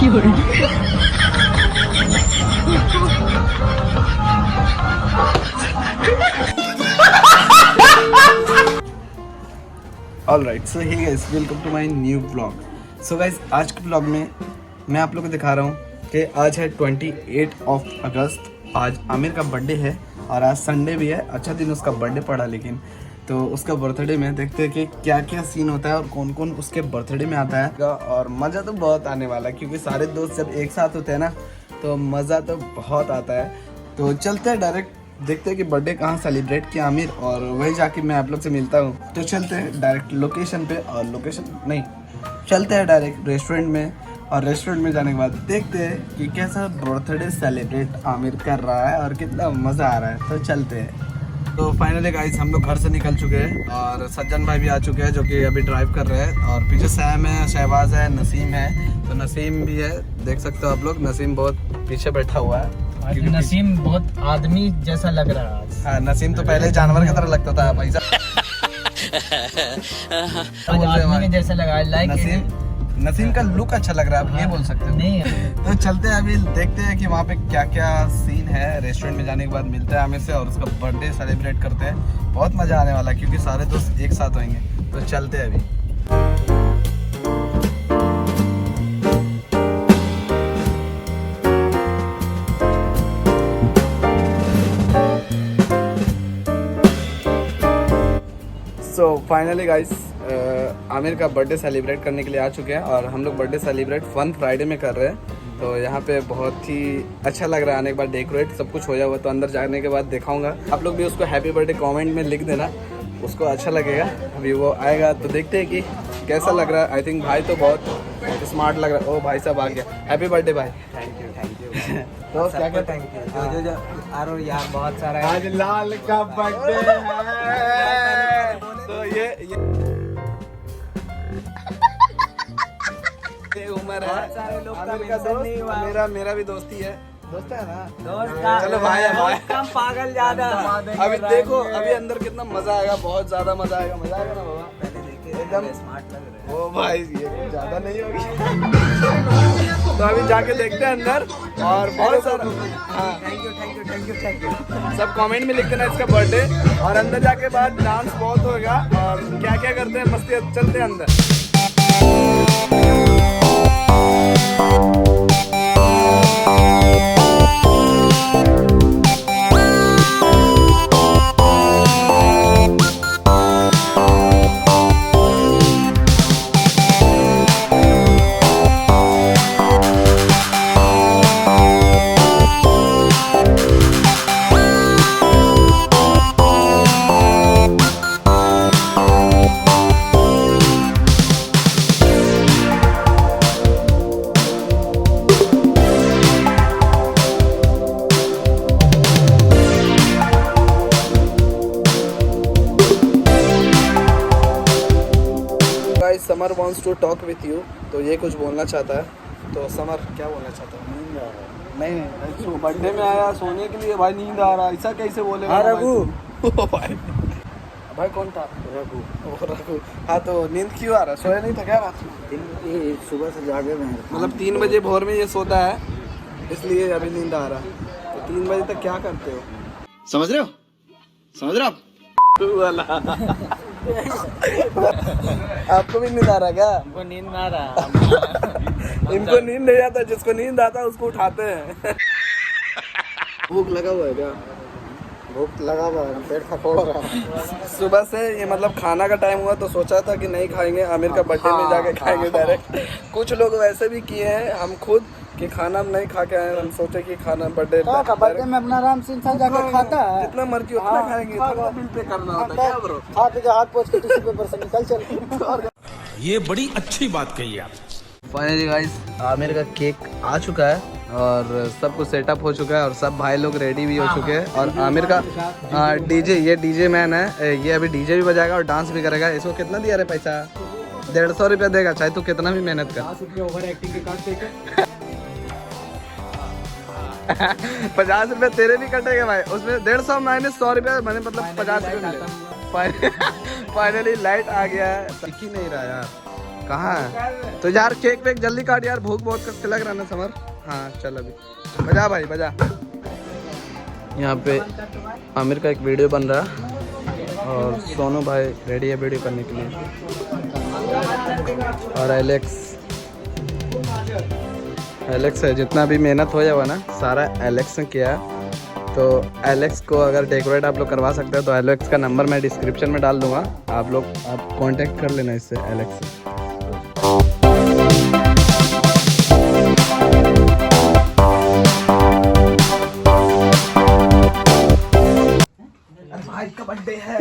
Alright, so hey guys, welcome to my new vlog. So guys, आज के vlog में मैं आप लोगों को दिखा रहा हूँ कि आज है 28 अगस्त। आज आमिर का बर्थडे है और आज संडे भी है। अच्छा दिन उसका बर्थडे पड़ा, लेकिन तो उसका बर्थडे में देखते हैं कि क्या क्या सीन होता है और कौन कौन उसके बर्थडे में आता है। और मज़ा तो बहुत आने वाला है क्योंकि सारे दोस्त जब एक साथ होते हैं ना तो मज़ा तो बहुत आता है। तो चलते हैं डायरेक्ट, देखते हैं कि बर्थडे कहाँ सेलिब्रेट किया आमिर, और वही जाके मैं आप लोग से मिलता हूँ। तो चलते हैं डायरेक्ट लोकेशन पे, और लोकेशन नहीं, चलते हैं डायरेक्ट रेस्टोरेंट में, और रेस्टोरेंट में जाने के बाद देखते हैं कि कैसा बर्थडे सेलिब्रेट आमिर कर रहा है और कितना मज़ा आ रहा है। तो चलते हैं। तो फाइनली गाइस, हम लोग घर से निकल चुके हैं और सज्जन भाई भी आ चुके हैं जो कि अभी ड्राइव कर रहे हैं, और पीछे सैम है, शहबाज है, नसीम है। तो नसीम भी है, देख सकते हो आप लोग, नसीम बहुत पीछे बैठा हुआ है। नसीम बहुत आदमी जैसा लग रहा है। हाँ, नसीम तो पहले जानवर की तरह लगता था भाई साहब। आदमी जैसा लगा लाइक नसीम का लुक अच्छा लग रहा है, आप ये बोल सकते हो। नहीं तो चलते हैं, अभी देखते हैं कि वहाँ पे क्या क्या सीन है। रेस्टोरेंट में जाने के बाद मिलते हैं हमें से और उसका बर्थडे सेलिब्रेट करते हैं। बहुत मज़ा आने वाला है क्योंकि सारे दोस्त एक साथ होंगे। तो चलते हैं अभी। सो फाइनली गाइस, आमिर का बर्थडे सेलिब्रेट करने के लिए आ चुके हैं, और हम लोग बर्थडे सेलिब्रेट फन फ्राइडे में कर रहे हैं। तो यहाँ पे बहुत ही अच्छा लग रहा है। आने के बाद डेकोरेट सब कुछ हो जाएगा, तो अंदर जाने के बाद दिखाऊंगा। आप लोग भी उसको हैप्पी बर्थडे कमेंट में लिख देना, उसको अच्छा लगेगा। अभी वो आएगा तो देखते हैं कि कैसा लग रहा है। आई थिंक भाई तो बहुत स्मार्ट लग रहा है। ओ भाई साहब आ गया, हैप्पी बर्थडे भाई। थैंक यू तो क्या क्या थैंक यू जो अरे यार बहुत सारा है। आज लाल का बर्थडे है। तो ये उम्र है, बहुत सारे लोग का आमिर का मेंशन नहीं हुआ। दोस्त, मेरा भी दोस्ती है, दोस्त है ना। चलो भाई है, भाई। कम पागल ज्यादा। अभी देखो, अभी अंदर कितना मजा आएगा, बहुत ज्यादा मजा आएगा। मजा आएगा ना बाबा? पहले देखिए एकदम स्मार्ट लग रहे ओ भाई, ये कुछ ज्यादा नहीं होगी। तो अभी जाके देखते हैं अंदर, और बहुत सारा हाँ, थैंक यू सब कमेंट में लिख देना इसका बर्थडे, और अंदर जाके बाद डांस बहुत होगा और क्या क्या करते हैं मस्ती। चलते हैं अंदर। Samar wants to talk with you, तो ये कुछ बोलना चाहता है। तो समर क्या बोलना चाहता है? नींद आ रहा है। नहीं, बर्थडे में आया सोने के लिए, भाई नींद आ रहा है, ऐसा कैसे बोले? हाँ रघु भाई, भाई कौन था? रघु। हाँ, तो नींद क्यों आ रहा है? सोया नहीं था क्या रात में? सुबह से जागे हुए हैं। मतलब 3 बजे भोर में ये सोता है, इसलिए अभी नींद आ रहा है। तो 3 बजे तक क्या करते हो? समझ रहे हो आप? आपको भी नींद आ रहा है क्या? हमको नींद ना आ रहा। इनको नींद नहीं आता, जिसको नींद आता है उसको उठाते हैं। भूख लगा हुआ है क्या? भूख लगा हुआ है, पेट खपोड़ रहा है। सुबह से ये मतलब खाना का टाइम हुआ तो सोचा था कि नहीं खाएंगे, आमिर का बर्थडे में जाके खाएंगे डायरेक्ट। कुछ लोग वैसे भी किए हैं, हम खुद कि खाना हम नहीं खा के आए, हम सोचे कि खाना बर्थडे में अपना आराम से इंसान जाकर खाता है। जितना मर्जी उतना खाएंगे, इतना बिल पे करना होता है क्या ब्रो? खा के हाथ पोंछ के टिश्यू पेपर से निकल चल। ये बड़ी अच्छी बात कही आप। फाइनली गाइस, आमिर का केक आ चुका है और सब कुछ सेटअप हो चुका है और सब भाई लोग रेडी भी हो चुके हैं। और आमिर का डीजे, ये डीजे मैन है, ये अभी डीजे भी बजाएगा और डांस भी करेगा। इसको कितना दिया रे पैसा? 150 रुपया देगा, चाहे तू कितना भी मेहनत कर। ओवर एक्टिंग के कार्ड 50 रुपये तेरे भी कटेगा भाई, उसमें 150 माइनस 100 रुपया, मैंने मतलब 50 रुपये मिले। फाइनली लाइट आ गया है, दिख ही नहीं रहा यार। कहाँ है तो यार? केक वेक जल्दी काट यार, भूख बहुत कस लग रहा ना समर। हाँ चल अभी बजा भाई बजा। यहाँ पे आमिर का एक वीडियो बन रहा है और सोनू भाई रेडी है वीडियो करने के लिए। और एलेक्स है, जितना भी मेहनत हो जाएगा ना सारा एलेक्स ने किया है। तो एलेक्स को अगर डेकोरेट आप लोग करवा सकते हैं तो एलेक्स का नंबर मैं डिस्क्रिप्शन में डाल दूंगा, आप कांटेक्ट कर लेना इससे, एलेक्स से। भाई का बर्थडे है।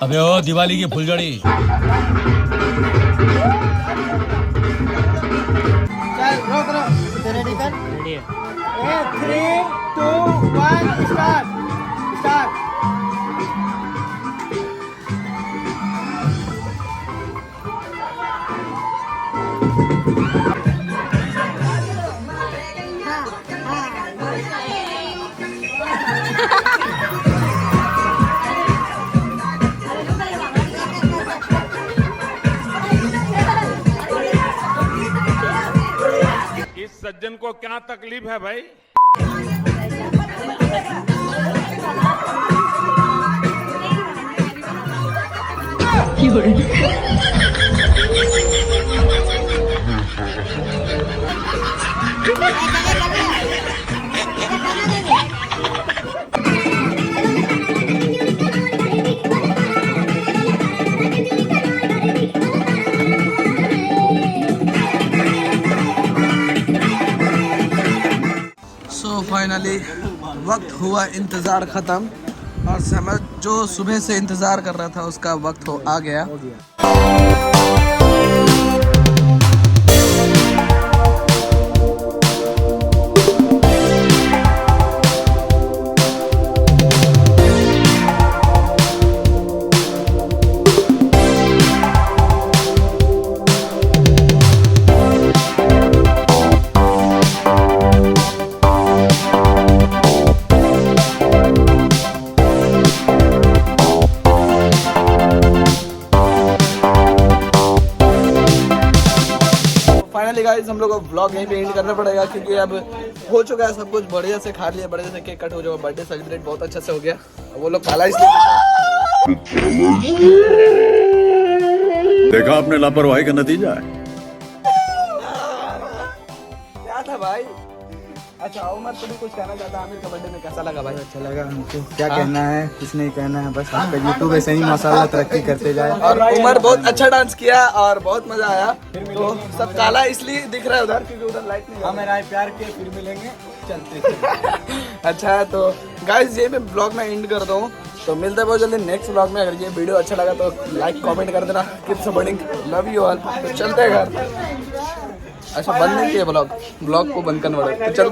अबे ओ दिवाली की फुलझड़ी। चल रोक रोक, रेडी कर। रेडी है। 3 2 1 स्टार्ट स्टार्ट। इस सज्जन को क्या तकलीफ है भाई? फाइनली वक्त हुआ इंतज़ार ख़त्म और समझ जो सुबह से इंतज़ार कर रहा था उसका वक्त आ गया। फाइनली गाइस हम लोग को व्लॉग यहीं पे एंड करना पड़ेगा क्योंकि अब हो चुका है सब कुछ, बढ़िया से खा लिया, बढ़िया से केक कट हो चुका, बर्थडे सेलिब्रेट बहुत अच्छा से हो गया। वो लोग काला इसलिए देखा आपने लापरवाही का नतीजा है। क्या था भाई? अच्छा उमर तुम्हें कुछ कहना चाहता है? आमिर का बर्थडे में कैसा लगा भाई? अच्छा लगा हमको, क्या कहना है, कुछ नहीं कहना है, बस आपका यूट्यूब ऐसे ही माशाल्लाह तरक्की करते जाए। और उमर बहुत अच्छा डांस किया और बहुत मजा आया। तो सब काला इसलिए दिख रहा है उधर क्योंकि उधर लाइट नहीं हमें राय प्यार के फिर मिलेंगे, चलते। अच्छा तो गाइस ये मैं ब्लॉग में एंड करता हूँ, तो मिलते हैं बहुत जल्दी नेक्स्ट ब्लॉग में। अगर ये वीडियो अच्छा लगा तो लाइक कमेंट कर देना, keep supporting, love you all. तो चलते हैं घर। अच्छा बंद नहीं किया ब्लॉग को बंद करना पड़ेगा, तो चलते